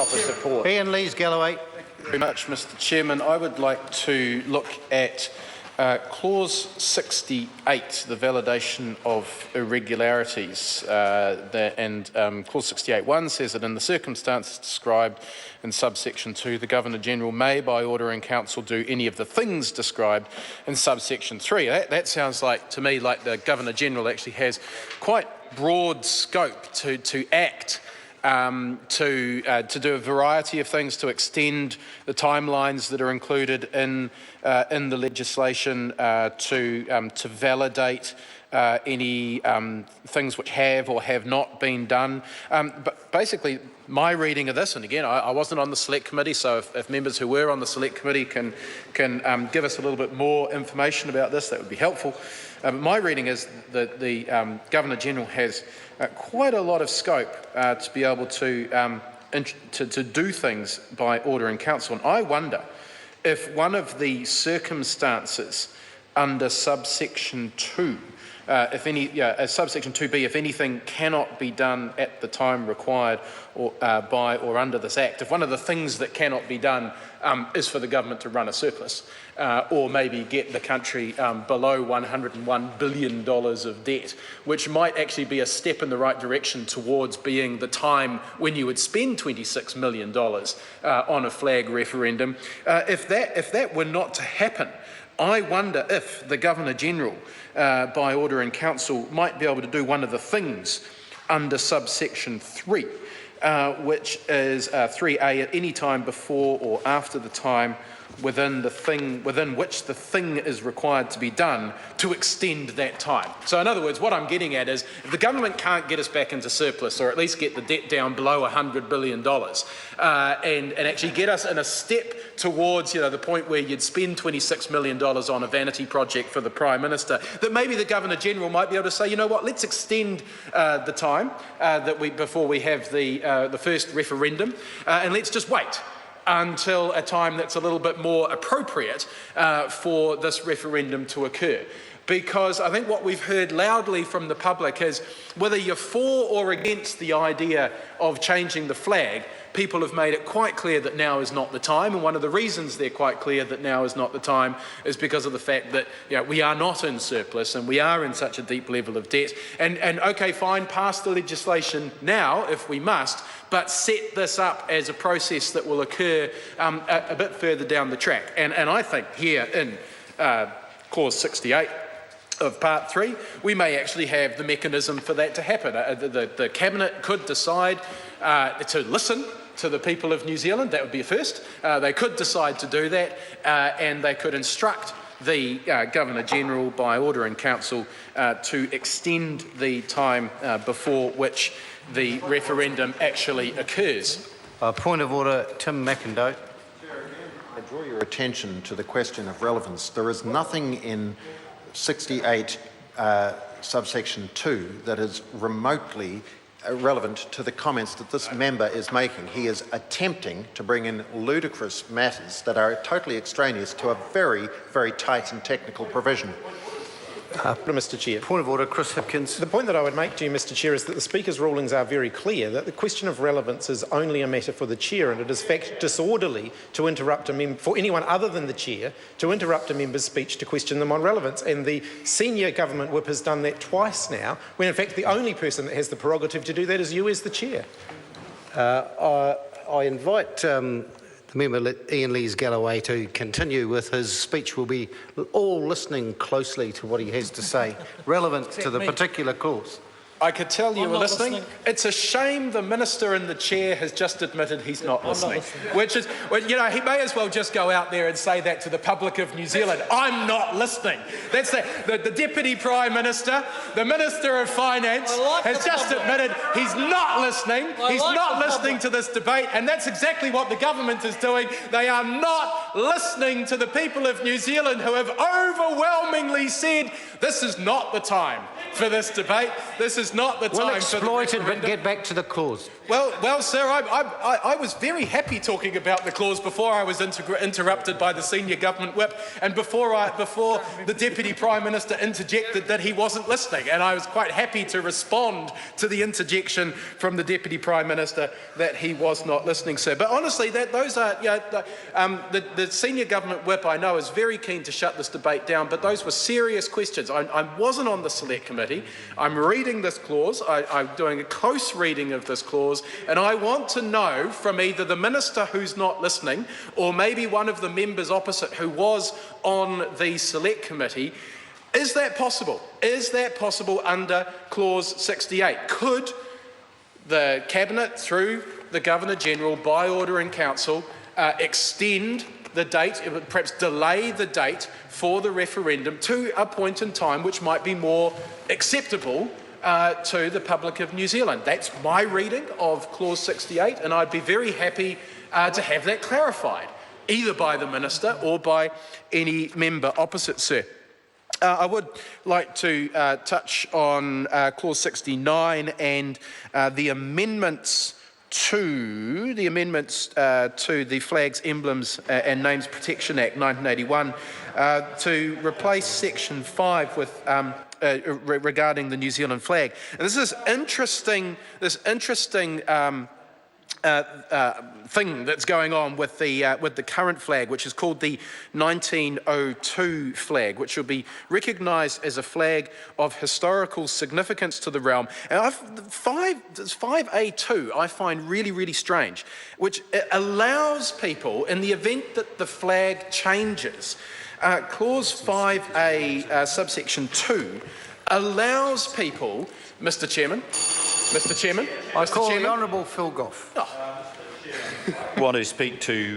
proper support. Ian Lees-Galloway. Thank you very much, Mr. Chairman. I would like to look at Clause 68, the validation of irregularities, Clause 68.1 says that in the circumstances described in subsection 2, the Governor-General may, by order in Council, do any of the things described in subsection 3. That sounds like, to me, like the Governor-General actually has quite broad scope to act, to do a variety of things, to extend the timelines that are included in the legislation, to validate any things which have or have not been done. But basically, my reading of this, and again, I wasn't on the Select Committee, so if members who were on the Select Committee can give us a little bit more information about this, that would be helpful. My reading is that the Governor-General has quite a lot of scope to be able to do things by order in Council. And I wonder if one of the circumstances under subsection 2, subsection 2B, if anything cannot be done at the time required or by or under this Act, if one of the things that cannot be done is for the government to run a surplus or maybe get the country below $101 billion of debt, which might actually be a step in the right direction towards being the time when you would spend $26 million on a flag referendum. If that were not to happen, I wonder if the Governor-General, by order in Council, might be able to do one of the things under subsection 3, which is 3A, at any time before or after the time within which the thing is required to be done, to extend that time. So in other words, what I'm getting at is, if the government can't get us back into surplus, or at least get the debt down below $100 billion, and actually get us in a step towards the point where you'd spend $26 million on a vanity project for the Prime Minister, that maybe the Governor-General might be able to say, you know what, let's extend the time before we have the first referendum, and let's just wait until a time that's a little bit more appropriate for this referendum to occur. Because I think what we've heard loudly from the public is, whether you're for or against the idea of changing the flag, people have made it quite clear that now is not the time. And one of the reasons they're quite clear that now is not the time is because of the fact that we are not in surplus and we are in such a deep level of debt. And okay, fine, pass the legislation now if we must, but set this up as a process that will occur a bit further down the track. And I think here in Clause 68 of Part 3, we may actually have the mechanism for that to happen. The Cabinet could decide to listen to the people of New Zealand. That would be a first. They could decide to do that, and they could instruct the Governor-General by order in Council to extend the time before which the referendum actually occurs. Point of order, Tim McIndoe. I draw your attention to the question of relevance. There is nothing in 68 subsection 2 that is remotely relevant to the comments that this member is making. He is attempting to bring in ludicrous matters that are totally extraneous to a very, very tight and technical provision. Mr. Chair. Point of order, Chris Hipkins. The point that I would make to you, Mr. Chair, is that the Speaker's rulings are very clear that the question of relevance is only a matter for the Chair, and it is in fact disorderly to interrupt a member, for anyone other than the Chair, to interrupt a member's speech to question them on relevance. And the senior government whip has done that twice now, when in fact the only person that has the prerogative to do that is you as the Chair. I invite the member Ian Lees-Galloway to continue with his speech. We'll be all listening closely to what he has to say, relevant to the particular clause. I could tell you were listening. It's a shame the Minister in the chair has just admitted he's not listening. Which is, well, he may as well just go out there and say that to the public of New Zealand. I'm not listening. That's the Deputy Prime Minister, the Minister of Finance, has just admitted he's not listening. He's not listening to this debate, and that's exactly what the government is doing. They are not listening to the people of New Zealand, who have overwhelmingly said this is not the time for this debate. This is not the time Well for the exploited, referendum. but get back to the clause. Well, sir, I was very happy talking about the clause before I was interrupted by the senior government whip, and before the Deputy Prime Minister interjected that he wasn't listening, and I was quite happy to respond to the interjection from the Deputy Prime Minister that he was not listening, sir. But honestly, those are the senior government whip I know is very keen to shut this debate down, but those were serious questions. I wasn't on the Select Committee. I'm reading this clause. I'm doing a close reading of this clause. And I want to know from either the Minister who's not listening or maybe one of the members opposite who was on the Select Committee, is that possible? Is that possible under Clause 68? Could the Cabinet, through the Governor-General, by order in Council, extend the date, perhaps delay the date for the referendum to a point in time which might be more acceptable to the public of New Zealand? That's my reading of Clause 68, and I'd be very happy to have that clarified, either by the Minister or by any member opposite, sir. I would like to touch on Clause 69 and the amendments to the Flags, Emblems and Names Protection Act 1981 to replace Section 5 with regarding the New Zealand flag. And this is interesting thing that's going on with the current flag, which is called the 1902 flag, which will be recognised as a flag of historical significance to the realm. And 5A2 I find really, really strange, which allows people, in the event that the flag changes, Clause 5A subsection 2 allows people, Mr Chairman, I call the Honourable Phil Goff. Want to speak to